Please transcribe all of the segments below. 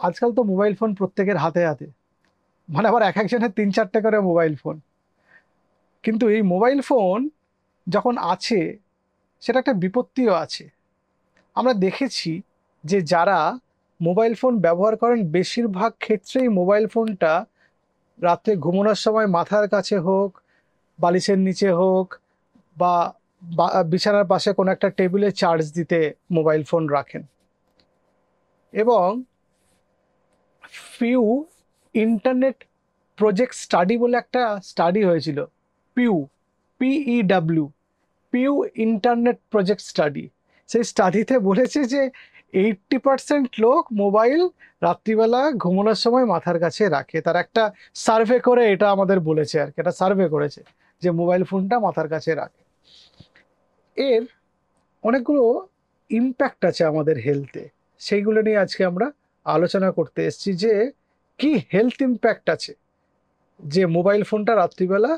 আজকাল তো mobile phone প্রত্যেকের হাতে হাতে, মানে আবার এক একজনের ৩-৪টে করে মোবাইল ফোন। কিন্তু এই মোবাইল ফোন যখন আছে, সেটা একটা বিপত্তিও আছে। আমরা দেখেছি যে যারা মোবাইল ফোন ব্যবহার করেন, বেশিরভাগ ক্ষেত্রেই মোবাইল ফোনটা রাত্রে ঘুমানোর সময় মাথার কাছে হোক, বালিশের নিচে হোক, বা বিছানার পাশে কোনো একটা টেবিলে চার্জ দিতে মোবাইল ফোন রাখেন। এবং ফিউ ইন্টারনেট প্রজেক্ট স্টাডি বলে একটা স্টাডি হয়েছিল, Pew, PEW, Pew internet project study. সেই স্টাডিতে বলেছে যে 80% লোক মোবাইল রাত্রিবেলা ঘুমানোর সময় মাথার কাছে রাখে। তার একটা সার্ভে করে এটা আমাদের বলেছে, আর কি একটা সার্ভে করেছে যে মোবাইল ফোনটা মাথার কাছে রাখে। এর অনেকগুলো ইম্প্যাক্ট আছে আমাদের হেলথে, সেইগুলো নিয়ে আজকে আমরা আলোচনা করতে এসেছি যে কি হেলথ ইম্প্যাক্ট আছে যে মোবাইল ফোনটা রাত্রিবেলা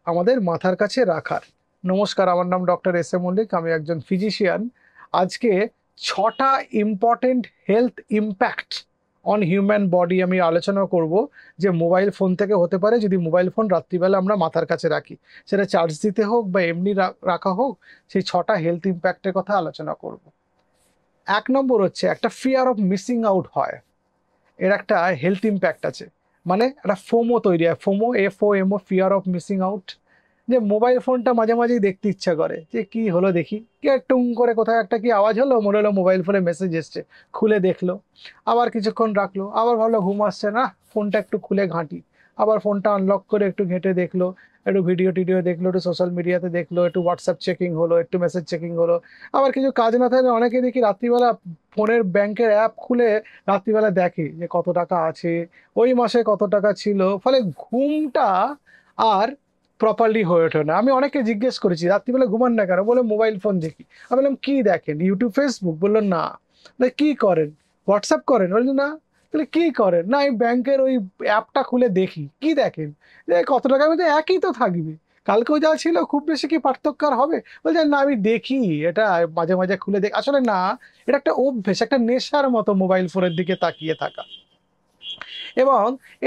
আমাদের মাথার কাছে রাখার। নমস্কার, আমার নাম ডক্টর এস এ মল্লিক, আমি একজন ফিজিশিয়ান। আজকে 6টা important health impact on human body আমি আলোচনা করব যে মোবাইল ফোন থেকে হতে পারে যদি মোবাইল ফোন রাত্রিবেলা আমরা মাথার কাছে রাখি, সেটা চার্জ দিতে হোক বা এমনি রাখা হোক। সেই 6টা হেলথ ইম্প্যাক্টের কথা আলোচনা করব। 1 নম্বর হচ্ছে একটা ফিয়ার অফ মিসিং আউট হয়, এর একটা হেলথ ইম্প্যাক্ট আছে। মানে একটা ফোমো তৈরি হয়, FOMO, FOMO, fear of missing out. যে মোবাইল ফোনটা মাঝে মাঝেই দেখতে ইচ্ছা করে, যে কি হলো দেখি, কি টুং করে কোথাও একটা কি আওয়াজ হলো, মনে হলো মোবাইল ফোনে মেসেজ এসছে, খুলে দেখলো। আবার কিছুক্ষণ রাখলো, আবার ভাবলো ঘুম আসছে না, ফোনটা একটু খুলে ঘাঁটি। আবার ফোনটা আনলক করে একটু ঘেঁটে দেখলো, একটু ভিডিও টিডিও দেখলো, একটু সোশ্যাল মিডিয়াতে দেখলো, একটু হোয়াটসঅ্যাপ চেকিং হলো, একটু মেসেজ চেকিং হলো। আবার কিছু কাজ না থাকলে অনেকে দেখি রাত্রিবেলা ফোনের ব্যাংকের অ্যাপ খুলে রাত্রিবেলা দেখে যে কত টাকা আছে, ওই মাসে কত টাকা ছিল। ফলে ঘুমটা আর প্রপারলি হয়ে ওঠে না। আমি অনেকে জিজ্ঞেস করেছি রাত্রিবেলা ঘুমান না কেন, বলে মোবাইল ফোন দেখি। আমি বললাম কি দেখেন, ইউটিউব, ফেসবুক? বললো না। কি করেন, হোয়াটসঅ্যাপ করেন? বললো না। তাহলে কি করেন? না, এই ব্যাংকের ওই অ্যাপটা খুলে দেখি। কি দেখেন? যে কত টাকার মধ্যে একই তো থাকবে, কালকেও যা ছিল, খুব বেশি কি পার্থক্য আর হবে? বলছে না, আমি দেখি এটা, মাঝে মাঝে খুলে দেখ। আসলে না, এটা একটা অভ্যেস, একটা নেশার মতো মোবাইল ফোনের দিকে তাকিয়ে থাকা। এবং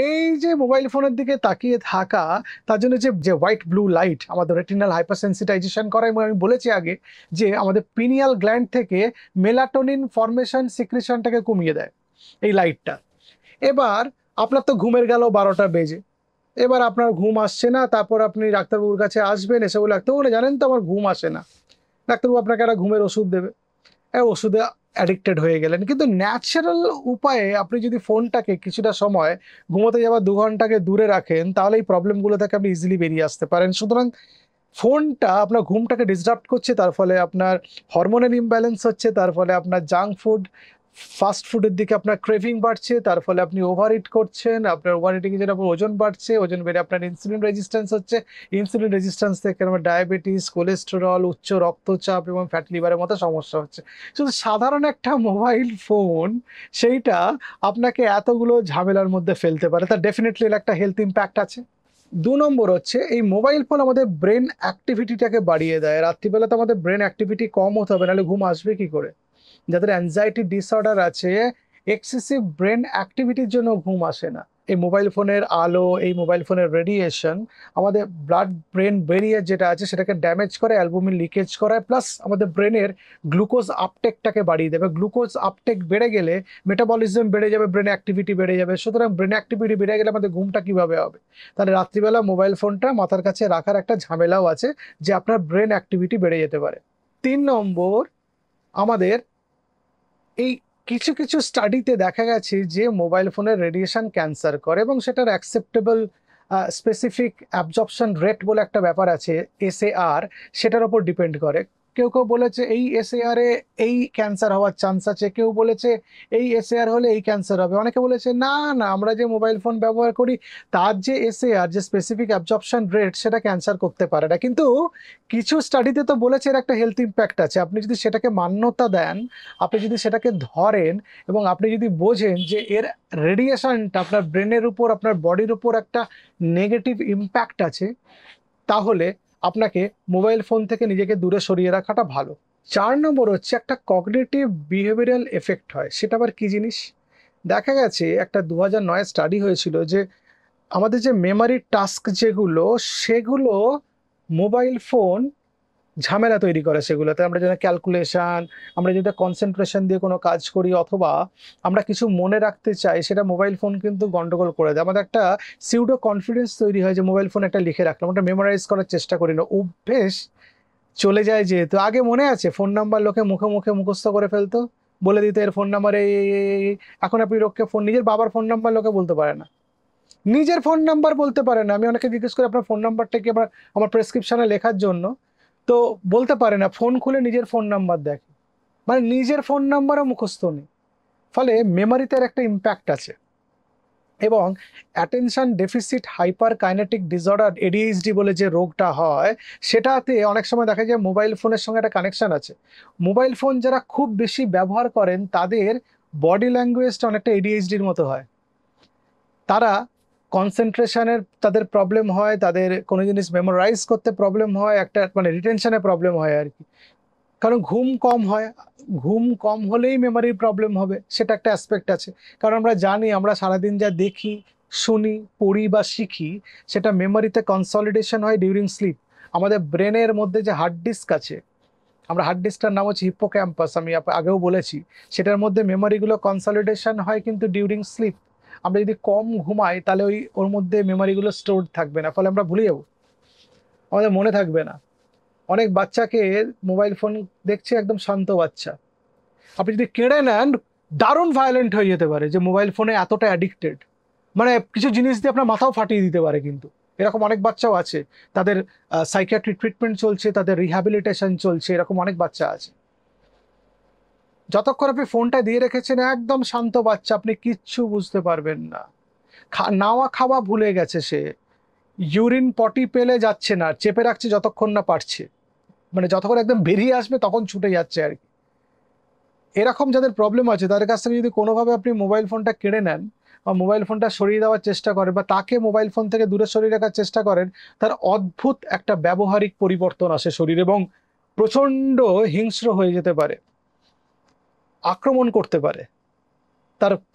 এই যে মোবাইল ফোনের দিকে তাকিয়ে থাকা, তার জন্য যে যে হোয়াইট ব্লু লাইট আমাদের রেটিনাল হাইপারসেন্সিটাইজেশন করে, এবং আমি বলেছি আগে যে আমাদের পিনিয়াল গ্ল্যান্ড থেকে মেলাটোনিন ফর্মেশন সিক্রেশনটাকে কমিয়ে দেয় এই লাইটটা। এবার আপনার তো ঘুমের গেল 12টা বেজে, এবার আপনার ঘুম আসছে না, তারপর আপনি ডাক্তারবাবুর কাছে আসবেন, এসে বলে ডাক্তারবাবু জানেন তো আমার ঘুম আসে না। ডাক্তারবাবু আপনাকে একটা ঘুমের ওষুধ দেবে, ওষুধে অ্যাডিক্টেড হয়ে গেলেন। কিন্তু ন্যাচারাল উপায়ে আপনি যদি ফোনটাকে কিছুটা সময় ঘুমোতে যাওয়ার 2 ঘন্টাকে দূরে রাখেন, তাহলে এই প্রবলেমগুলো থেকে আপনি ইজিলি বেরিয়ে আসতে পারেন। সুতরাং ফোনটা আপনার ঘুমটাকে ডিসরাপ্ট করছে, তার ফলে আপনার হরমোনের ইমব্যালেন্স হচ্ছে, তার ফলে আপনার জাঙ্ক ফুড, ফাস্ট ফুডের দিকে আপনার ক্রেভিং বাড়ছে, তার ফলে আপনি ওভার ইট করছেন, আপনার ওভার ইটিং এর জন্য আপনার ওজন বাড়ছে, ওজন বেড়ে আপনার ইনসুলিন রেজিস্ট্যান্স হচ্ছে, ইনসুলিন রেজিস্ট্যান্স থেকে আমার ডায়াবেটিস, কোলেস্টেরল, উচ্চ রক্তচাপ এবং ফ্যাটি লিভারের মতো সমস্যা হচ্ছে। শুধু সাধারণ একটা মোবাইল ফোন, সেইটা আপনাকে এতগুলো ঝামেলার মধ্যে ফেলতে পারে, তার ডেফিনেটলি একটা হেলথ ইম্প্যাক্ট আছে। 2 নম্বর হচ্ছে এই মোবাইল ফোন আমাদের ব্রেন অ্যাক্টিভিটিটাকে বাড়িয়ে দেয়। রাত্রিবেলা তো আমাদের ব্রেন অ্যাক্টিভিটি কম হতে হবে, নাহলে ঘুম আসবে কি করে? যাদের অ্যাংজাইটি ডিসঅর্ডার আছে, এক্সেসিভ ব্রেন অ্যাক্টিভিটির জন্য ঘুম আসে না। এই মোবাইল ফোনের আলো, এই মোবাইল ফোনের রেডিয়েশন আমাদের ব্লাড ব্রেন ব্যারিয়ার যেটা আছে সেটাকে ড্যামেজ করে, অ্যালবুমিন লিকেজ করায়, প্লাস আমাদের ব্রেনের গ্লুকোজ আপটেকটাকে বাড়িয়ে দেবে। গ্লুকোজ আপটেক বেড়ে গেলে মেটাবলিজম বেড়ে যাবে, ব্রেন অ্যাক্টিভিটি বেড়ে যাবে। সুতরাং ব্রেন অ্যাক্টিভিটি বেড়ে গেলে আমাদের ঘুমটা কিভাবে হবে? তাহলে রাত্রিবেলা মোবাইল ফোনটা মাথার কাছে রাখার একটা ঝামেলাও আছে, যে আপনার ব্রেন অ্যাক্টিভিটি বেড়ে যেতে পারে। 3 নম্বর, আমাদের এই কিছু কিছু স্টাডিতে দেখা গেছে যে মোবাইল ফোনের রেডিয়েশন ক্যান্সার করে, এবং সেটার অ্যাকসেপ্টেবল স্পেসিফিক অ্যাবজর্পশন রেট বলে একটা ব্যাপার আছে, SAR, সেটার উপর ডিপেন্ড করে। কেউ কেউ বলেছে এই SAR এ এই ক্যান্সার হওয়ার চান্স আছে, কেউ বলেছে এই SAR হলে এই ক্যান্সার হবে, অনেকে বলেছে না না, আমরা যে মোবাইল ফোন ব্যবহার করি তার যে SAR, যে স্পেসিফিক অ্যাবজর্পশন রেট, সেটা ক্যান্সার করতে পারে না। কিন্তু কিছু স্টাডিতে তো বলেছে এর একটা হেলথ ইম্প্যাক্ট আছে। আপনি যদি সেটাকে মান্যতা দেন, আপনি যদি সেটাকে ধরেন, এবং আপনি যদি বোঝেন যে এর রেডিয়েশনটা আপনার ব্রেনের উপর, আপনার বডির উপর একটা নেগেটিভ ইম্প্যাক্ট আছে, তাহলে আপনাকে মোবাইল ফোন থেকে নিজেকে দূরে সরিয়ে রাখাটা ভালো। 4 নম্বর হচ্ছে একটা কগনিটিভ বিহেভিয়ারাল এফেক্ট হয়। সেটা আবার কি জিনিস? দেখা গেছে একটা 2009 স্টাডি হয়েছিল যে আমাদের যে মেমোরি টাস্ক যেগুলো, সেগুলো মোবাইল ফোন ঝামেলা তৈরি করে সেগুলোতে। আমরা যেটা ক্যালকুলেশন, আমরা যেটা কনসেন্ট্রেশন দিয়ে কোনো কাজ করি, অথবা আমরা কিছু মনে রাখতে চাই, সেটা মোবাইল ফোন কিন্তু গন্ডগোল করে দেয়। আমাদের একটা সিউডো কনফিডেন্স তৈরি হয় যে মোবাইল ফোন একটা লিখে রাখলাম, ওটা মেমোরাইজ করার চেষ্টা করি না, অভ্যেস চলে যায়। যেহেতু আগে মনে আছে ফোন নাম্বার লোকে মুখে মুখে মুখস্থ করে ফেলতো, বলে দিত এর ফোন নাম্বার এই। এখন আপনি লোককে ফোন, নিজের বাবার ফোন নাম্বার লোকে বলতে পারে না, নিজের ফোন নাম্বার বলতে পারে না। আমি অনেকে জিজ্ঞেস করি আপনার ফোন নাম্বারটা কি, আমার প্রেসক্রিপশনে লেখার জন্য, তো বলতে পারে না, ফোন খুলে নিজের ফোন নাম্বার দেখে, মানে নিজের ফোন নাম্বারও মুখস্থ নেই। ফলে মেমোরিতে একটা ইম্প্যাক্ট আছে। এবং attention deficit hyper kinetic disorder, ADHD বলে যে রোগটা হয়, সেটাতে অনেক সময় দেখা যায় মোবাইল ফোনের সঙ্গে একটা কানেকশন আছে। মোবাইল ফোন যারা খুব বেশি ব্যবহার করেন তাদের বডি ল্যাঙ্গুয়েজটা অনেকটা এডিএইচডির মতো হয়। তারা কনসেন্ট্রেশনের তাদের প্রবলেম হয়, তাদের কোনো জিনিস মেমোরাইজ করতে প্রবলেম হয়, একটা মানে রিটেনশনে প্রবলেম হয় আর কি। কারণ ঘুম কম হয়, ঘুম কম হলেই মেমোরির প্রবলেম হবে, সেটা একটা অ্যাসপেক্ট আছে। কারণ আমরা জানি আমরা সারাদিন যা দেখি, শুনি, পড়ি বা শিখি, সেটা মেমোরিতে কনসলিডেশন হয় ডিউরিং স্লিপ। আমাদের ব্রেনের মধ্যে যে হার্ড ডিস্ক আছে, আমরা হার্ড ডিস্কটার নাম হচ্ছে হিপ্পোক্যাম্পাস, আমি আগেও বলেছি, সেটার মধ্যে মেমোরিগুলো কনসলিডেশন হয় কিন্তু ডিউরিং স্লিপ। আমরা যদি কম ঘুমাই তাহলে ওর মধ্যে মেমোরিগুলো স্টোর থাকবে না, ফলে আমরা ভুলে যাবো, আমাদের মনে থাকবে না। অনেক বাচ্চাকে মোবাইল ফোন দেখছে, একদম শান্ত বাচ্চা, আপনি যদি কেড়ে নেন দারুণ ভায়োলেন্ট হয়ে যেতে পারে, যে মোবাইল ফোনে এতটা অ্যাডিক্টেড, মানে কিছু জিনিস দিয়ে আপনার মাথাও ফাটিয়ে দিতে পারে। কিন্তু এরকম অনেক বাচ্চাও আছে, তাদের সাইকিয়াট্রি ট্রিটমেন্ট চলছে, তাদের রিহ্যাবিলিটেশন চলছে, এরকম অনেক বাচ্চা আছে। যতক্ষণ আপনি ফোনটা দিয়ে রেখেছেন একদম শান্ত বাচ্চা, আপনি কিচ্ছু বুঝতে পারবেন না। নাওয়া খাওয়া ভুলে গেছে সে, ইউরিন পটি পেলে যাচ্ছে না, চেপে রাখছে যতক্ষণ না পারছে, মানে যতক্ষণ একদম বেরিয়ে আসবে তখন ছুটে যাচ্ছে আর কি। এরকম যাদের প্রবলেম আছে তাদের কাছ থেকে যদি কোনোভাবে আপনি মোবাইল ফোনটা কেড়ে নেন, বা মোবাইল ফোনটা সরিয়ে দেওয়ার চেষ্টা করেন, বা তাকে মোবাইল ফোন থেকে দূরে সরিয়ে রাখার চেষ্টা করেন, তার অদ্ভুত একটা ব্যবহারিক পরিবর্তন আসে শরীরে, এবং প্রচন্ড হিংস্র হয়ে যেতে পারে, আক্রমণ করতে পারে।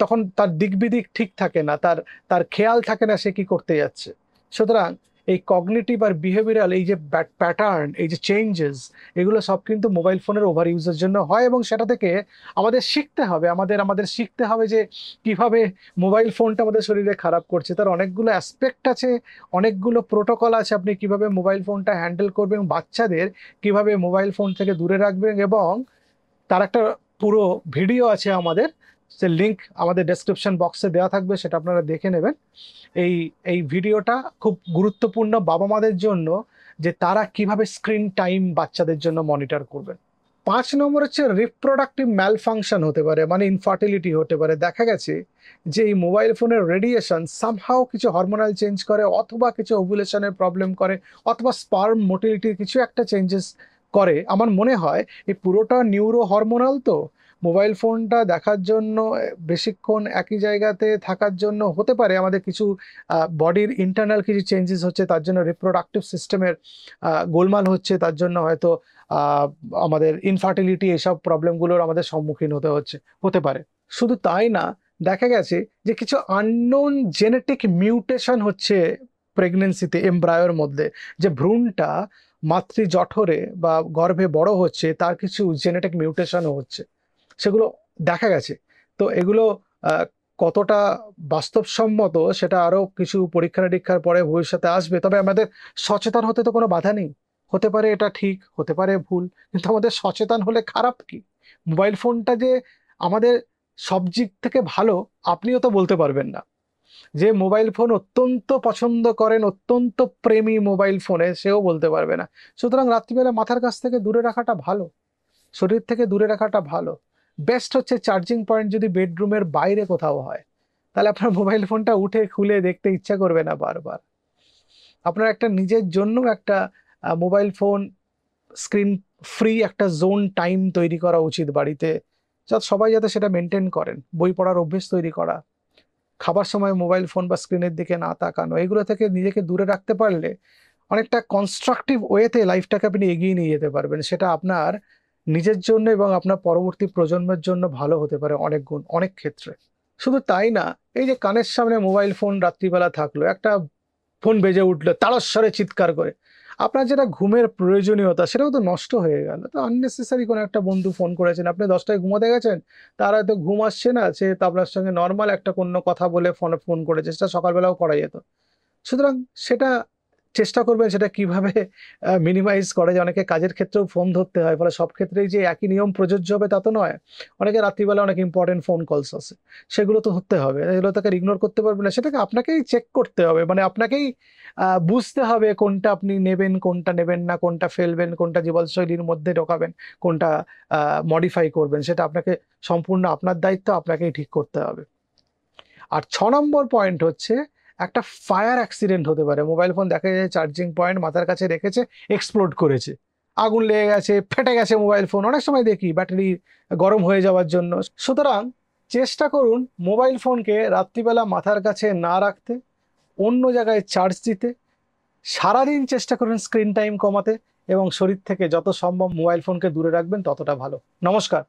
তখন তার দিক বিদিক ঠিক থাকে না, তার তার খেয়াল থাকে না সে কি করতে যাচ্ছে। সুতরাং এই কগনিটিভ আর বিহেভিয়ারাল এই যে প্যাটার্ন, এই যে চেঞ্জেস, এগুলো সব কিন্তু মোবাইল ফোনের ওভার ইউজের জন্য হয়। এবং সেটা থেকে আমাদের শিখতে হবে, আমাদের শিখতে হবে যে কিভাবে মোবাইল ফোনটা আমাদের শরীরে খারাপ করছে। তার অনেকগুলো অ্যাসপেক্ট আছে, অনেকগুলো প্রোটোকল আছে, আপনি কিভাবে মোবাইল ফোনটা হ্যান্ডেল করবেন, বাচ্চাদের কিভাবে মোবাইল ফোন থেকে দূরে রাখবেন। এবং তার একটা পুরো ভিডিও আছে আমাদের, সে লিঙ্ক আমাদের ডেসক্রিপশন বক্সে দেওয়া থাকবে, সেটা আপনারা দেখে নেবেন। এই এই ভিডিওটা খুব গুরুত্বপূর্ণ বাবা মাদের জন্য, যে তারা কিভাবে স্ক্রিন টাইম বাচ্চাদের জন্য মনিটর করবেন। 5 নম্বর হচ্ছে রিপ্রোডাক্টিভ ম্যালফাংশন হতে পারে, মানে ইনফার্টিলিটি হতে পারে। দেখা গেছে যে এই মোবাইল ফোনের রেডিয়েশন সামহাও কিছু হরমোনাল চেঞ্জ করে, অথবা কিছু ওভুলেশনের প্রবলেম করে, অথবা স্পার্ম মোটিলিটির কিছু একটা চেঞ্জেস করে। আমার মনে হয় এই পুরোটা নিউরো হরমোনাল। তো মোবাইল ফোনটা দেখার জন্য, বেশিক্ষণ একই জায়গাতে থাকার জন্য হতে পারে আমাদের কিছু বডির ইন্টারনাল কিছু চেঞ্জেস হচ্ছে, তার জন্য রিপ্রোডাক্টিভ সিস্টেমের গোলমাল হচ্ছে, তার জন্য হয়তো আমাদের ইনফার্টিলিটি, এসব প্রবলেমগুলোর আমাদের সম্মুখীন হতে পারে। শুধু তাই না, দেখা গেছে যে কিছু আননোন জেনেটিক মিউটেশন হচ্ছে প্রেগনেন্সিতে, এমব্রায়োর মধ্যে, যে ভ্রূণটা মাতৃজঠরে বা গর্ভে বড় হচ্ছে, তার কিছু জেনেটিক মিউটেশনও হচ্ছে, সেগুলো দেখা গেছে। তো এগুলো কতটা বাস্তবসম্মত সেটা আরো কিছু পরীক্ষা নিরীক্ষার পরে ভবিষ্যতে আসবে। তবে আমাদের সচেতন হতে তো কোনো বাধা নেই, হতে পারে এটা ঠিক, হতে পারে ভুল, কিন্তু আমাদের সচেতন হলে খারাপ কি? মোবাইল ফোনটা যে আমাদের সব দিক থেকে ভালো আপনিও তো বলতে পারবেন না। যে মোবাইল ফোন অত্যন্ত পছন্দ করেন, অত্যন্ত প্রেমী মোবাইল ফোনে, সেও বলতে পারবে না। সুতরাং রাত্রিবেলা মাথার কাছ থেকে দূরে রাখাটা ভালো, শরীর থেকে দূরে রাখাটা ভালো। বেস্ট হচ্ছে চার্জিং পয়েন্ট যদি বেডরুমের বাইরে কোথাও হয়, তাহলে আপনার মোবাইল ফোনটা উঠে খুলে দেখতে ইচ্ছা করবে না বারবার। আপনার একটা নিজের জন্য একটা মোবাইল ফোন স্ক্রিন ফ্রি একটা জোন টাইম তৈরি করা উচিত বাড়িতে, যাতে সবাই যাতে সেটা মেনটেন করেন। বই পড়ার অভ্যেস তৈরি করা, খাবার সময় মোবাইল ফোন বা স্ক্রিনের দিকে না তাকানো, এগুলো থেকে নিজেকে দূরে রাখতে পারলে অনেকটা কনস্ট্রাকটিভ ওয়েতে লাইফটাকে আপনি এগিয়ে নিয়ে যেতে পারবেন। সেটা আপনার নিজের জন্য এবং আপনার পরবর্তী প্রজন্মের জন্য ভালো হতে পারে অনেক গুণ, অনেক ক্ষেত্রে। শুধু তাই না, এই যে কানের সামনে মোবাইল ফোন রাত্রিবেলা থাকলো, একটা ফোন বেজে উঠলো তারস্বরে চিৎকার করে, আপনার যেটা ঘুমের প্রয়োজনীয়তা সেটাও তো নষ্ট হয়ে গেল। তো আননেসেসারি কোনো একটা বন্ধু ফোন করেছেন, আপনি 10টায় ঘুমোতে গেছেন, তার হয়তো ঘুম আসছে না, সে তো আপনার সঙ্গে নর্মাল একটা কোনো কথা বলে ফোনে ফোন করেছে, সেটা সকালবেলাও করা যেত। সুতরাং সেটা চেষ্টা করবেন সেটা কিভাবে মিনিমাইজ করা যায়। অনেকে কাজের ক্ষেত্রেও ফোন ধরতে হয়, ফলে সব ক্ষেত্রেই যে একই নিয়ম প্রযোজ্য হবে তা তো নয়। অনেকে রাত্রিবেলা অনেক ইম্পর্টেন্ট ফোন কলস আছে, সেগুলো তো ধরতে হবে, এগুলো তাকে ইগনোর করতে পারবে না, সেটাকে আপনাকেই চেক করতে হবে, মানে আপনাকেই বুঝতে হবে কোনটা আপনি নেবেন, কোনটা নেবেন না, কোনটা ফেলবেন, কোনটা জীবনশৈলীর মধ্যে ঢোকাবেন, কোনটা মডিফাই করবেন, সেটা আপনাকে সম্পূর্ণ আপনার দায়িত্ব, আপনাকেই ঠিক করতে হবে। আর 6 নম্বর পয়েন্ট হচ্ছে, একটা ফায়ার অ্যাক্সিডেন্ট হতে পারে। মোবাইল ফোন দেখা যায় চার্জিং পয়েন্ট মাথার কাছে রেখেছে, এক্সপ্লোড করেছে, আগুন লেগে গেছে, ফেটে গেছে মোবাইল ফোন, অনেক সময় দেখি ব্যাটারি গরম হয়ে যাওয়ার জন্য। সুতরাং চেষ্টা করুন মোবাইল ফোনকে রাত্রিবেলা মাথার কাছে না রাখতে, অন্য জায়গায় চার্জ দিতে। সারাদিন চেষ্টা করুন স্ক্রিন টাইম কমাতে, এবং শরীর থেকে যত সম্ভব মোবাইল ফোনকে দূরে রাখবেন ততটা ভালো। নমস্কার।